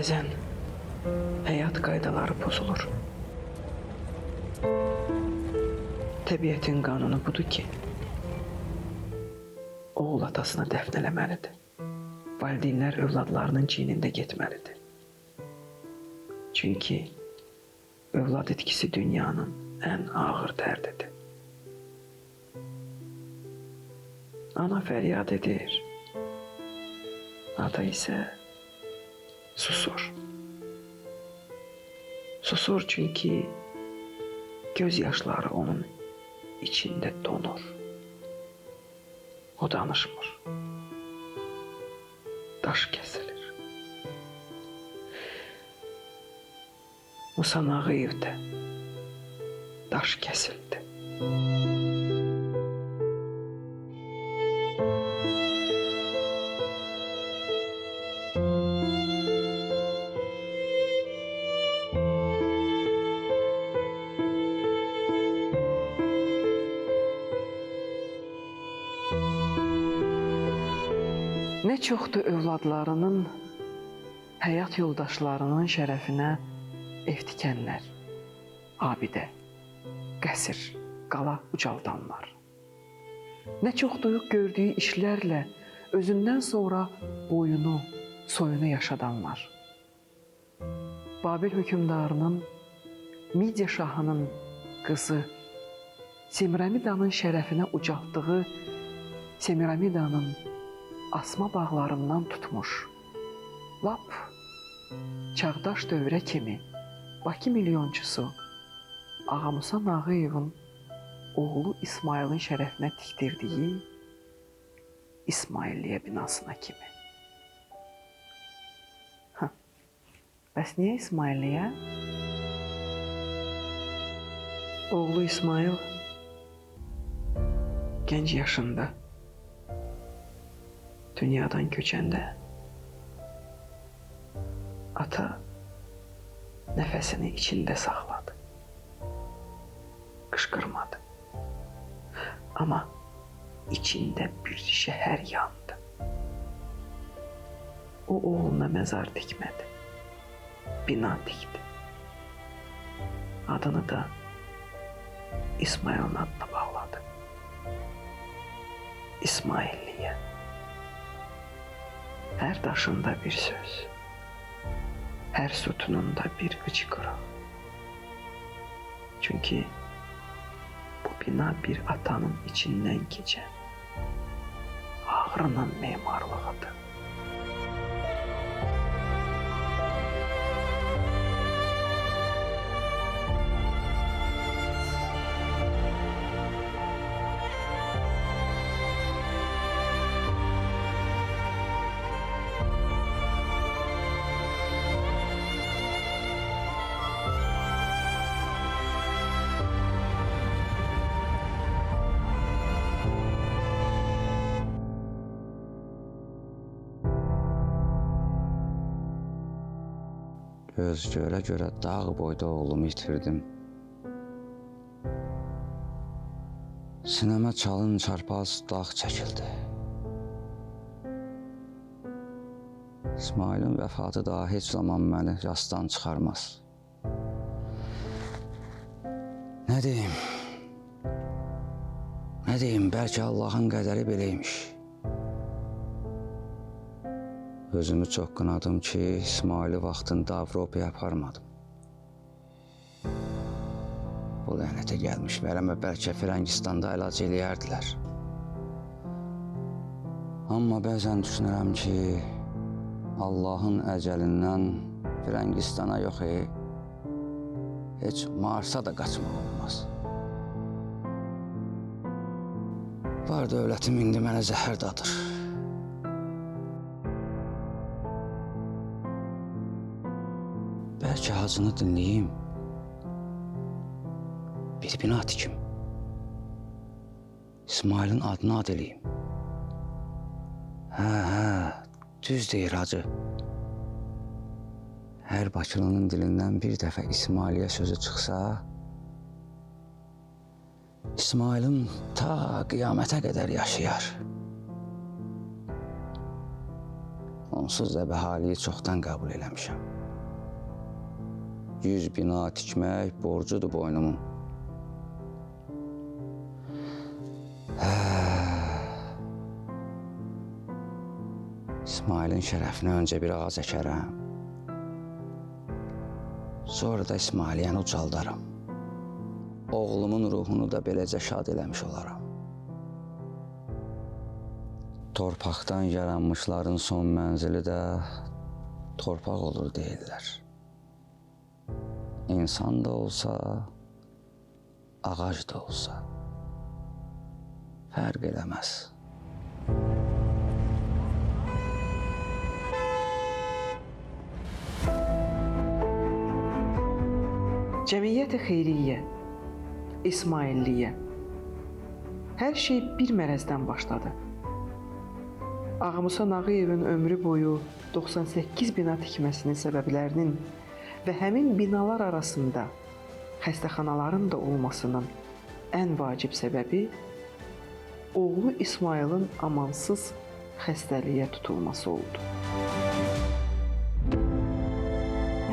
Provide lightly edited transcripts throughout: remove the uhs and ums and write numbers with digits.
Bəzən həyat qaydaları pozulur. Təbiətin qanunu budur ki, oğul atasını dəfn eləməlidir. Valideynlər övladlarının çiynində getməlidir. Çünki övlad itkisi dünyanın ən ağır dərdidir. Ana fəryad edir, ata isə susur. Susur çünki göz yaşları onun içində donur. O danışmır. Daş kesilir. Musa Nağıyev də daş kesildi. Nə çoxdur övladlarının, həyat yoldaşlarının şərəfinə ev tikənlər, abidə, qəsr, qala ucaldanlar. Nə çoxdur gördüyü işlərlə özündən sonra boyunu, soyunu yaşadanlar. Babil hökümdarının, Midiya şahının qızı Semiramidanın şərəfinə ucaltdığı Semiramidanın asma bağlarından tutmuş, lap çağdaş dövrə kimi Bakı milyonçusu Ağa Musa Nağıyevin oğlu İsmailin şərəfinə tikdirdiyi İsmailliyə binasına kimi. Bəs niyə İsmailliyə? Oğlu İsmail gənc yaşında dünyadan köçəndə ata nəfəsini içində saxladı. Qışqırmadı. Amma içində bir şəhər yandı. O oğluna məzar dikmədi. Bina dikdi. Adını da İsmail'in adına bağladı. İsmailliyə. Hər daşında bir söz, hər sütununda bir hıçqırıq. Çünki bu bina bir atanın içindən keçən ağrının memarlığıdır. Göz görə-görə dağ boyda oğlumu itirdim. Sinəmə çalın çarpaz dağ çəkildi. İsmailin vəfatı daha heç zaman məni yasdan çıxarmaz. Nə deyim? Nə deyim, bəlkə Allahın qədəri beləymiş. Özümü çox qınadım ki, İsmaili vaxtında Avropaya aparmadım. Bu lənətə gəlmiş vərəmə bəlkə Firəngistanda əlac eləyərdilər. Amma bəzən düşünürəm ki, Allahın əcəlindən Firəngistana yox, heç Marsa da qaçmaq olmaz. Var dövlətim indi mənə zəhər dadır. Bəlkə hacını dinləyim, bir bina tikim, İsmailin adını ad eləyim. Düz deyir hacı. Hər Bakılının dilindən bir dəfə İsmailiyə sözü çıxsa, İsmailim ta qiyamətə qədər yaşayar. Onsuz da bəhaliyi çoxdan qəbul eləmişəm. 100 bina tikmək borcudur boynumun. İsmailin şərəfinə öncə bir ağac əkərəm. Sonra da İsmailiyyəni ucaldaram. Oğlumun ruhunu da beləcə şad eləmiş olaram. Torpaqdan yaranmışların son mənzili də torpaq olur deyirlər. İnsan da olsa, ağac da olsa fərq eləməz. Cəmiyyət-i Xeyriyyə, İsmailiyyə. Hər şey bir mərəzdən başladı. Ağamusa Nağıyevin ömrü boyu 98 bina tikməsinin səbəblərinin və həmin binalar arasında xəstəxanaların da olmasının ən vacib səbəbi oğlu İsmailin amansız xəstəliyə tutulması oldu.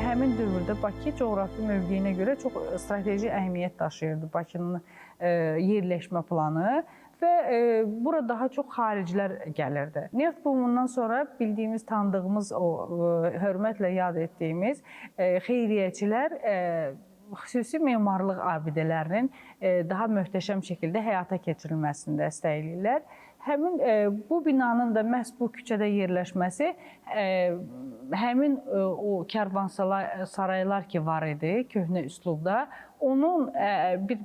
Həmin dövrdə Bakı coğrafi mövqeyinə görə çox strateji əhəmiyyət daşıyırdı Bakının yerləşmə planı və bura daha çox xaricilər gəlirdi. Neft bumundan sonra bildiyimiz, tanıdığımız, o hörmətlə yad etdiyimiz xeyriyyəçilər xüsusi memarlıq abidələrinin daha möhtəşəm şəkildə həyata keçirilməsini dəstəkləyirlər. Həmin bu binanın da məhz bu küçədə yerləşməsi həmin o karvansaraylar ki var idi köhnə üslubda, onun bir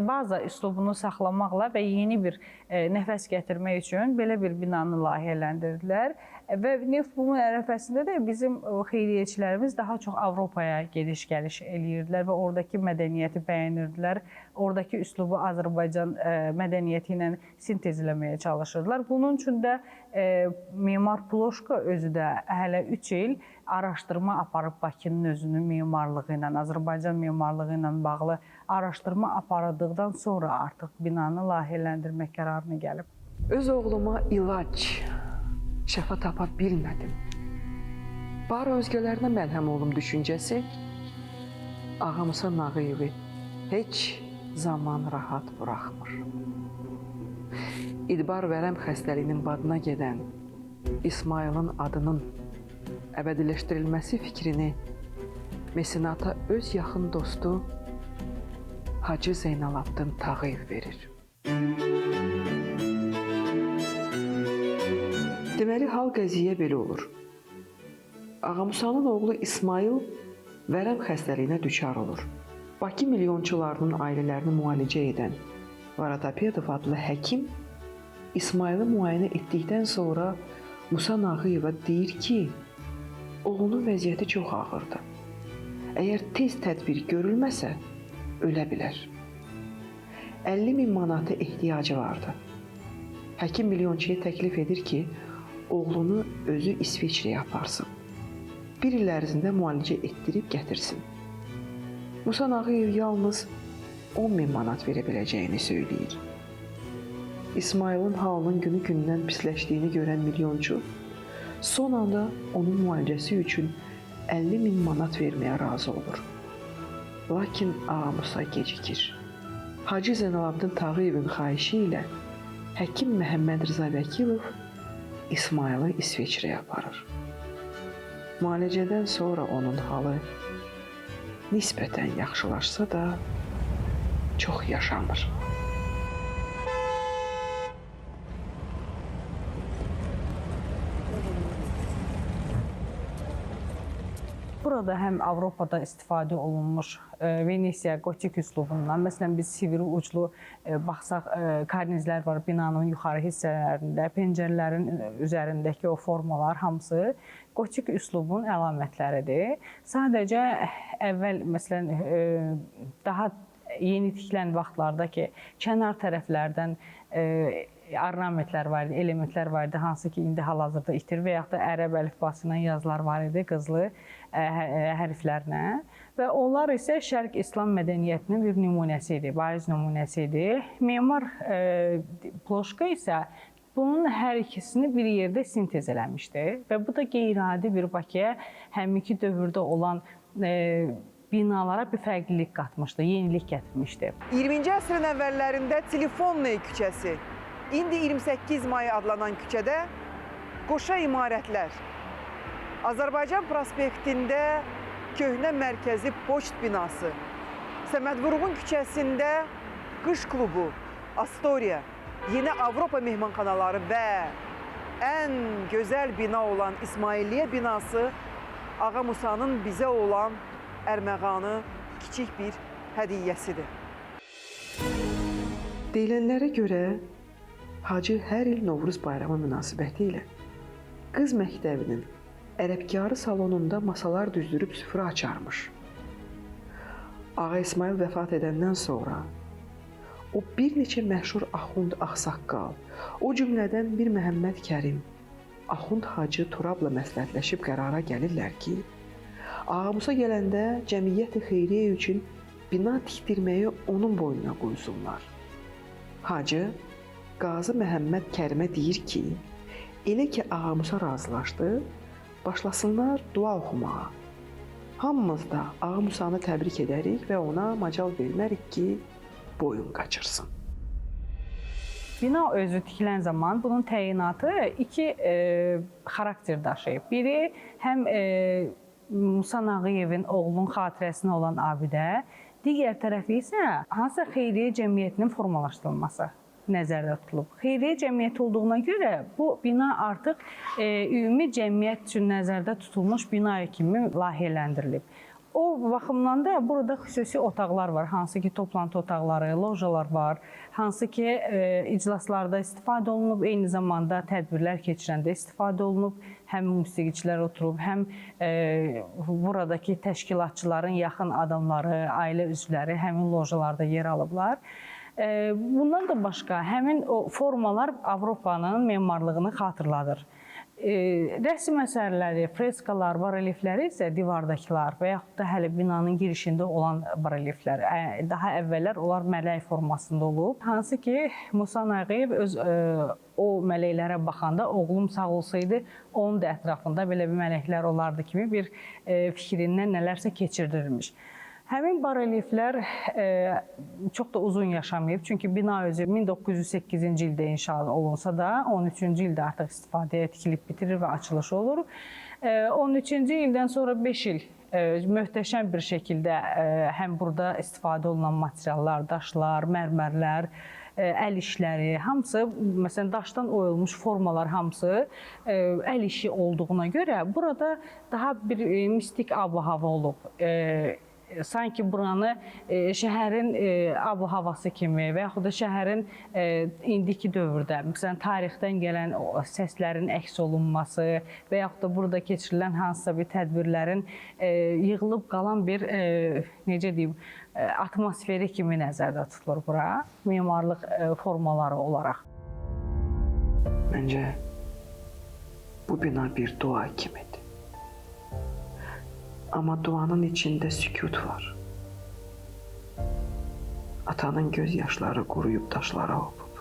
baza üslubunu saxlamaqla və yeni bir nəfəs gətirmək üçün belə bir binanı layihələndirdilər. Və neft bumun ərəfəsində də bizim xeyriyyəçilərimiz daha çox Avropaya gediş-gəliş eləyirdilər və oradakı mədəniyyəti bəyənirdilər. Oradakı üslubu Azərbaycan mədəniyyəti ilə sintezləməyə çalışırdılar. Bunun üçün də Memar Ploşka özü də hələ 3 il araşdırma aparıb Bakının özünün memarlığı ilə, Azərbaycan memarlığı ilə bağlı araşdırma aparıldıqdan sonra artıq binanı layihələndirmək qərarına gəlib. Öz oğluma ilac, şəfa tapa bilmədim. Bari özgələrinə məlhəm olum düşüncəsi Ağamusa Nağıyevi heç zaman rahat buraxmır. İdbar vərəm xəstəliyinin badına gedən İsmailin adının əbədiləşdirilməsi fikrini mesenata öz yaxın dostu Hacı Zeynalabdin Tağıyev verir. Deməli, hal qəziyyə belə olur. Ağamusanın oğlu İsmail vərəm xəstəliyinə düçar olur. Bakı milyonçularının ailələrini müalicə edən Varatapedov adlı həkim İsmaili müayinə etdikdən sonra Musa Nağıyeva deyir ki, oğlunun vəziyyəti çox ağırdır. Əgər tez tədbir görülməsə, ölə bilər. 50.000 manata ehtiyacı vardı. Həkim milyonçuya təklif edir ki, oğlunu özü İsveçrəyə aparsın. Bir il ərzində müalicə etdirib gətirsin. Musa Nağıyev yalnız 10.000 manat verə biləcəyini söyləyir. İsmailin halının günü-gündən pisləşdiyini görən milyonçu son anda onun müalicəsi üçün 50.000 manat verməyə razı olur. Lakin Ağamusa gecikir. Hacı Zeynalabdin Tağıyevin xahişi ilə həkim Məhəmməd Rıza Vəkilov İsmaili İsveçrəyə aparır. Müalicədən sonra onun halı nisbətən yaxşılaşsa da çox yaşamır. Burada həm Avropada istifadə olunmuş Venesiya gotik üslubundan, məsələn biz sivri uclu baxsaq karnizlər var binanın yuxarı hissələrində, pəncərələrin üzərindəki o formalar hamısı gotik üslubun əlamətləridir. Sadəcə əvvəl məsələn daha yeni tikilən vaxtlarda ki, kənar tərəflərdən ornamentlər var idi, elementlər var idi, hansı ki indi hal-hazırda itir və yaxud da ərəb əlifbasından yazılar var idi, qızlı hərflərlə və onlar isə Şərq İslam mədəniyyətinin bir nümunəsi idi, bariz nümunəsi idi. Memar Ploşka isə Bunun hər ikisini bir yerdə sintez eləmişdi və bu da qeyri-adi bir Bakıya həminki dövrdə olan binalara bir fərqlilik qatmışdı, yenilik gətirmişdi. 20-ci əsrin əvvəllərində Telefonnaya küçəsi, indi 28 may adlanan küçədə qoşa imarətlər, Azərbaycan prospektində köhnə mərkəzi poçt binası, Səməd Vurğun küçəsində qış klubu, Astoria, yeni Avropa mehmanxanaları və ən gözəl bina olan İsmailiyyə binası Ağa Musanın bizə olan ərməğanı kiçik bir hədiyyəsidir. Deyilənlərə görə Hacı hər il Novruz bayramı münasibəti ilə qız məktəbinin ərəbkarı salonunda masalar düzdürüb süfrə açarmış. Ağa İsmail vəfat edəndən sonra o bir neçə məşhur Axund Ağsaqqal, o cümlədən bir Məhəmməd Kərim, Axund Hacı Turabla məsləhətləşib qərara gəlirlər ki, Ağa Musa gələndə cəmiyyət-i xeyriyyə üçün bina tikdirməyi onun boynuna qoysunlar. Hacı Qazi Məhəmməd Kərimə deyir ki, elə ki Ağa Musa razılaşdı, başlasınlar dua oxumağa. Hamımız da Ağa Musanı təbrik edərik və ona macal vermərik ki, boyun qaçırsın. Bina özü tikilən zaman bunun təyinatı iki xarakter daşıyıb. Biri həm Musa Nağıyevin oğlunun xatirəsinə olan abidə, digər tərəfi isə hansısa xeyriyyə cəmiyyətinin formalaşdırılması nəzərdə tutulub. Xeyriyyə cəmiyyəti olduğuna görə bu bina artıq ümumi cəmiyyət üçün nəzərdə tutulmuş bina kimi layihələndirilib. O baxımdan da burada xüsusi otaqlar var, hansı ki toplantı otaqları, lojalar var, hansı ki iclaslarda istifadə olunub, eyni zamanda tədbirlər keçirəndə istifadə olunub. Həm musiqiçilər oturub, həm buradakı təşkilatçıların yaxın adamları, ailə üzvləri həmin lojalarda yer alıblar. Bundan da başqa, həmin o formalar Avropanın memarlığını xatırladır. Rəsm əsərləri, freskalar, barelifləri isə divardakılar və yaxud da hələ binanın girişində olan bareliflər. Daha əvvəllər onlar mələk formasında olub. Hansı ki, Musa Nağıyev öz o mələklərə baxanda oğlum sağ olsaydı, onun da ətrafında belə bir mələklər olardı kimi bir fikrindən nələrsə keçirdirilmiş. Həmin bareliflər çox da uzun yaşamayıb, çünki bina özü 1908-ci ildə inşa olunsa da, 13-cü ildə artıq istifadəyə tikilib bitirir və açılışı olur. 13-cü ildən sonra 5 il möhtəşəm bir şəkildə həm burada istifadə olunan materiallar, daşlar, mərmərlər, əl işləri, hamısı, məsələn, daşdan oyulmuş formalar hamısı əl işi olduğuna görə burada daha bir mistik ab-hava olub. Sanki buranı şəhərin ab-havası kimi və yaxud da şəhərin indiki dövrdə, məsələn, tarixdən gələn səslərin əks olunması və yaxud da burada keçirilən hansısa bir tədbirlərin yığılıb qalan bir, necə deyim, atmosferi kimi nəzərdə tutulur bura, memarlıq formaları olaraq. Məncə, bu bina bir dua kimidir. Amma duanın içində sükut var. Atanın göz yaşları quruyub daşlara hopub.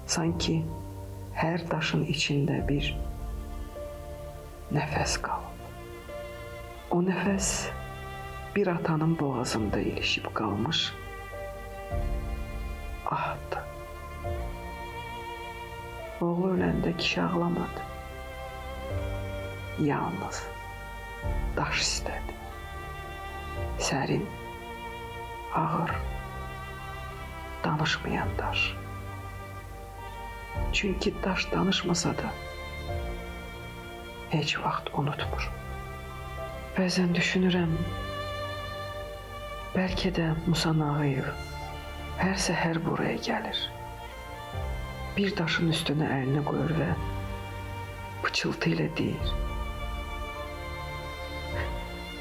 Sanki hər daşın içində bir nəfəs qalıb. O nəfəs bir atanın boğazında ilişib qalmış ahdı. Oğlu öləndə kişi ağlamadı. Yalnız daş istədi. Sərin, ağır, danışmayan daş. Çünki daş danışmasa da heç vaxt unutmur. Bəzən düşünürəm, bəlkə də Musa Nağıyev hər səhər buraya gəlir. Bir daşın üstünə əlini qoyur və pıçıltı ilə deyir: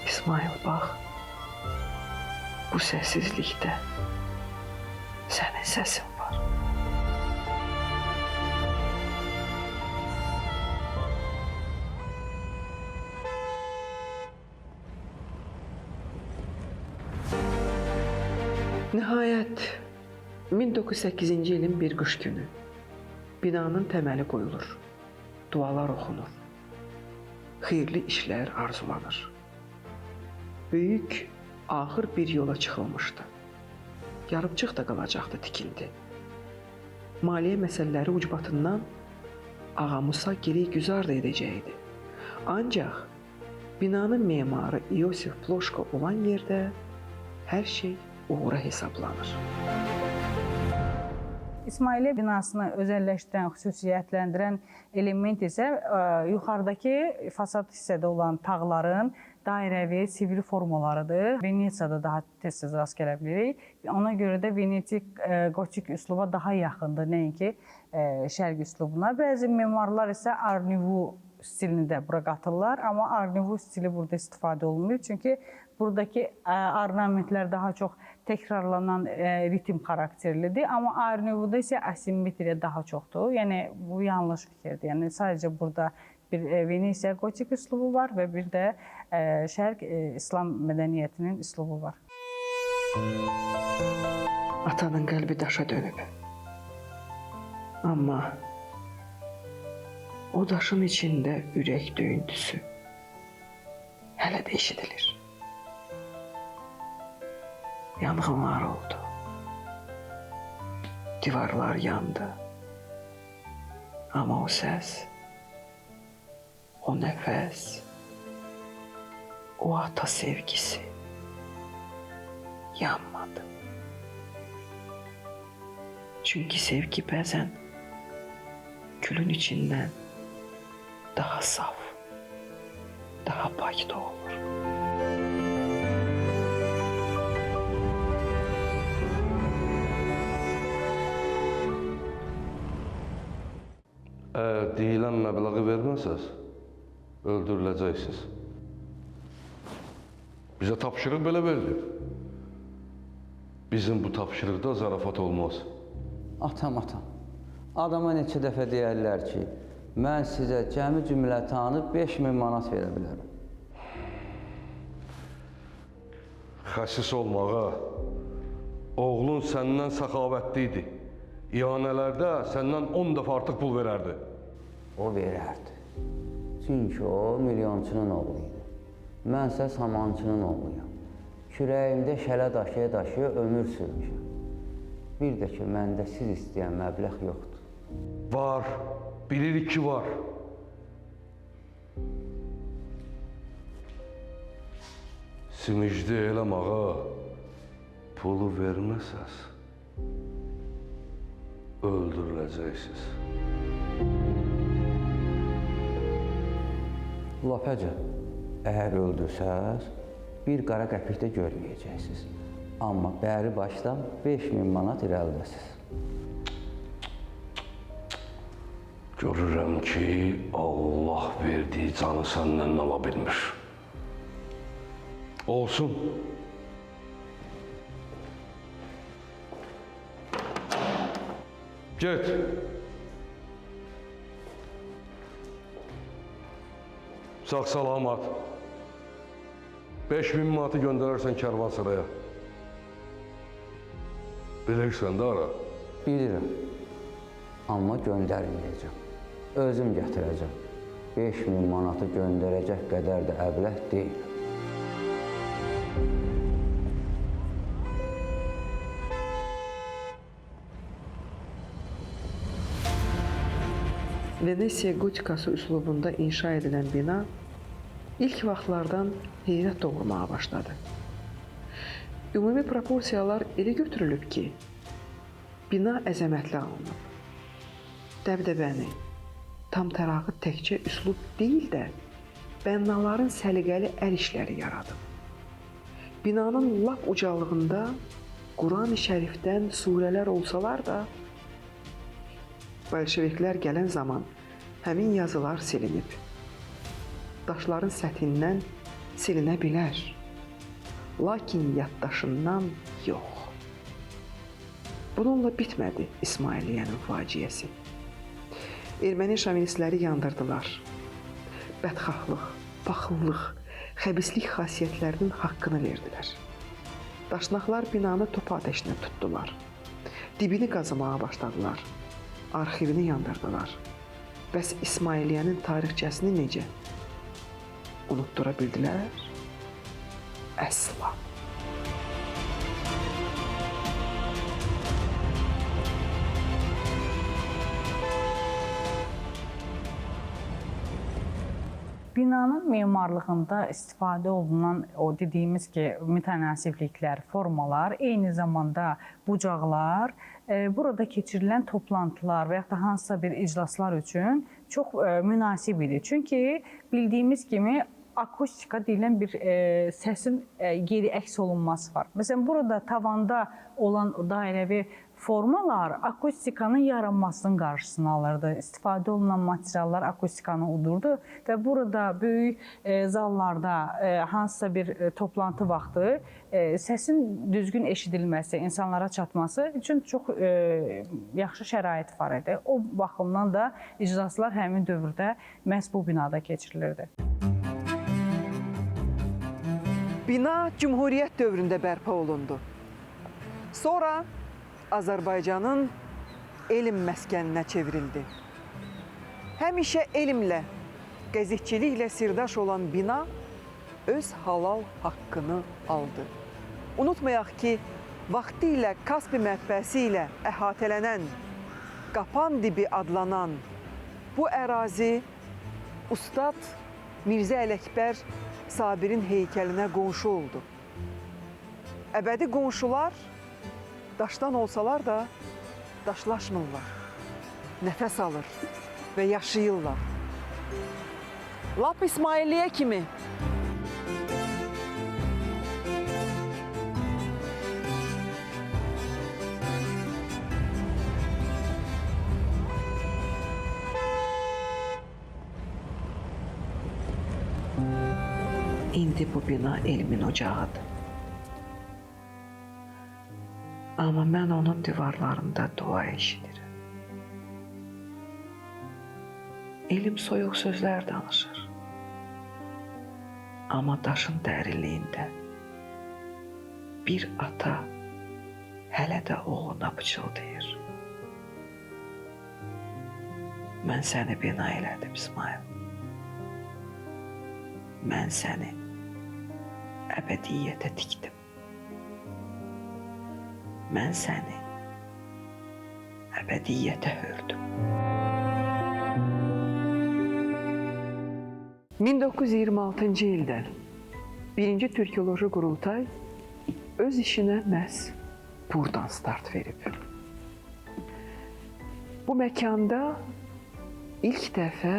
İsmail, bax, bu səssizlikdə sənin səsin var. Nəhayət, 1908-ci ilin bir qış günü binanın təməli qoyulur, dualar oxunur, xeyirli işlər arzulanır. Böyük, ağır bir yola çıxılmışdı. Yarımçıq da qalacaqdı tikinti. Maliyyə məsələləri ucbatından Ağa Musa geri güzar da edəcəkdi. Ancaq binanın memarı İosif Ploşko olan yerdə hər şey uğura hesablanır. İsmailiyyə binasını özəlləşdirən, xüsusiyyətləndirən element isə yuxarıdakı fasad hissədə olan tağların dairəvi, sivri formalarıdır. Venesiyada daha tez-tez rast gələ bilirik. Ona görə də Venetik gotik üsluba daha yaxındır, nəinki şərq üslubuna. Bəzi memarlar isə Art Nouveau stilini də bura qatırlar, amma Art Nouveau stili burada istifadə olunmuyor. Çünki buradakı ornamentlər daha çox təkrarlanan ritm xarakterlidir. Amma Art Nouveau-da isə asimetriya daha çoxdur. Yəni, bu yanlış fikirdir. Yəni, sadəcə burada bir Venesiya gotik üslubu var və bir də şərq İslam mədəniyyətinin üslubu var. Atanın qəlbi daşa dönüb. Amma o daşın içində ürək döyüntüsü hələ də eşidilir. Yanğınlar oldu. Divarlar yandı. Amma o səs, o nəfəs, o ata sevgisi yanmadı. Çünki sevgi bəzən külün içindən daha saf, daha pak da olur. Əgər deyilən məbləği verməsəz, öldürüləcəksiniz. Bizə tapşırıq belə verilib. Bizim bu tapşırıqda zarafat olmaz. Atam. Adama neçə dəfə deyərlər ki, mən sizə cəmi cümlətanı 5000 manat verə bilərəm. Xəsis olmağa, oğlun səndən səxavətli idi. İhanələrdə səndən 10 dəfə artıq pul verərdi. O verərdi. Çünki o milyonçunun oğlu idi. Mənsə samançının oğluyam. Kürəyimdə şələ daşıya ömür sürmüşəm. Bir də ki, məndə siz istəyən məbləğ yoxdur. Var, bilirik ki var. Simicdi eləm ağa, pulu verməsəz, öldürüləcəksiniz. Lapəcə, əgər öldürsəz, bir qara qəpik də görməyəcəksiniz. Amma bəri başdan 5000 manat irəlidəsiz. Görürəm ki, Allah verdiyi canı səndən ala bilmir. Olsun. Get. Sağ-salamat. 5000 manatı göndərərsən Kərvansaraya. Bilirsən də ara. Bilirəm, amma göndərməyəcəm. Özüm gətirəcəm. 5000 manatı göndərəcək qədər də əbləh deyil. Venesiya gotikası üslubunda inşa edilən bina ilk vaxtlardan heyrət doğurmağa başladı. Ümumi proporsiyalar elə götürülüb ki, bina əzəmətli alınıb. Dəbdəbəni, tam tərağı təkcə üslub deyil də, bənnaların səliqəli əl işləri yaradıb. Binanın lap ucalığında Quran-ı Şərifdən surələr olsalar da, bolşeviklər gələn zaman həmin yazılar silinib. Daşların səthindən silinə bilər, lakin yaddaşından yox. Bununla bitmədi İsmailiyyənin faciəsi. Erməni şovinistləri yandırdılar. Bədxahlıq, paxıllıq, xəbislik xasiyyətlərinin haqqını verdilər. Daşnaqlar binanı top ateşinə tutdular. Dibini qazımağa başladılar. Arxivini yandırdılar. Bəs İsmailiyyənin tarixçəsini necə unutdura bildilər? Əsla. Binanın memarlığında istifadə olunan o dediyimiz ki, mütənasibliklər, formalar, eyni zamanda bucaqlar, burada keçirilən toplantılar və ya da hansısa bir iclaslar üçün çox münasib idi. Çünki bildiyimiz kimi akustika deyilən bir səsin geri əks olunması var. Məsələn, burada tavanda olan dairəvi formalar akustikanın yaranmasının qarşısını alırdı. İstifadə olunan materiallar akustikanı udurdu və burada böyük zallarda hansısa bir toplantı vaxtı səsin düzgün eşidilməsi, insanlara çatması üçün çox yaxşı şərait var idi. O baxımdan da iclaslar həmin dövrdə məhz bu binada keçirilirdi. Bina Cümhuriyyət dövründə bərpa olundu. Sonra Azərbaycanın elm məskəninə çevrildi. Həmişə elmlə, qəzetçiliklə sirdaş olan bina öz halal haqqını aldı. Unutmayaq ki, vaxtilə Kaspi mətbəəsi ilə əhatələnən, Qapan dibi adlanan bu ərazi Ustad Mirzə Ələkbər Sabirin heykəlinə qonşu oldu. Əbədi qonşular daşdan olsalar da daşlaşmırlar, nəfəs alır və yaşayırlar. Lap İsmailiyyə kimi. İndi bu bina elmin ocağıdır. Amma mən onun divarlarında dua eşidirəm. Elm soyuq sözlər danışır. Amma daşın dərinliyində bir ata hələ də oğluna pıçıldayır. Mən səni bina elədim, İsmail. Mən səni əbədiyyətə tikdim. Mən səni əbədiyyətə hördüm. 1926-cı ildə 1-ci Türkoloji Qurultay öz işinə məhz buradan start verib. Bu məkanda ilk dəfə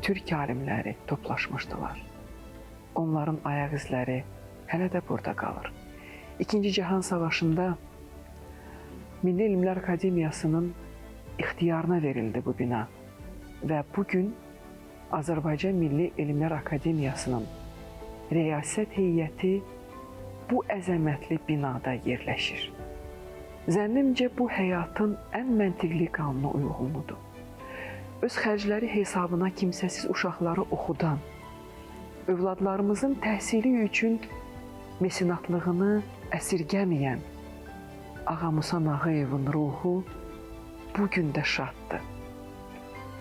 Türk alimləri toplaşmışdılar. Onların ayaq izləri hələ də burada qalır. İkinci Cahan Savaşında Milli Elmlər Akademiyasının ixtiyarına verildi bu bina və bugün Azərbaycan Milli Elmlər Akademiyasının riyasət heyəti bu əzəmətli binada yerləşir. Zənnimcə bu həyatın ən məntiqli qanuna uyğunludur. Öz xərcləri hesabına kimsəsiz uşaqları oxudan, övladlarımızın təhsili üçün mesenatlığını əsirgəməyən Ağa Musa Nağıyevin ruhu bugün də şaddır.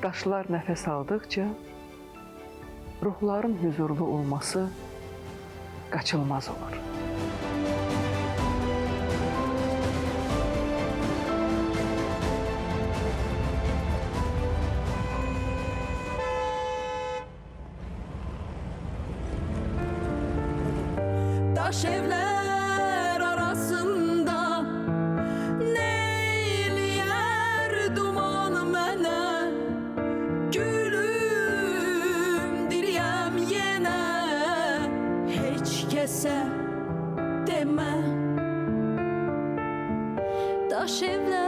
Daşlar nəfəs aldıqca ruhların huzurlu olması qaçılmaz olur. Daş evler arasında neyləyər duman mənə, gülüm diriyəm yenə, heç kəsə demə. Daş evlər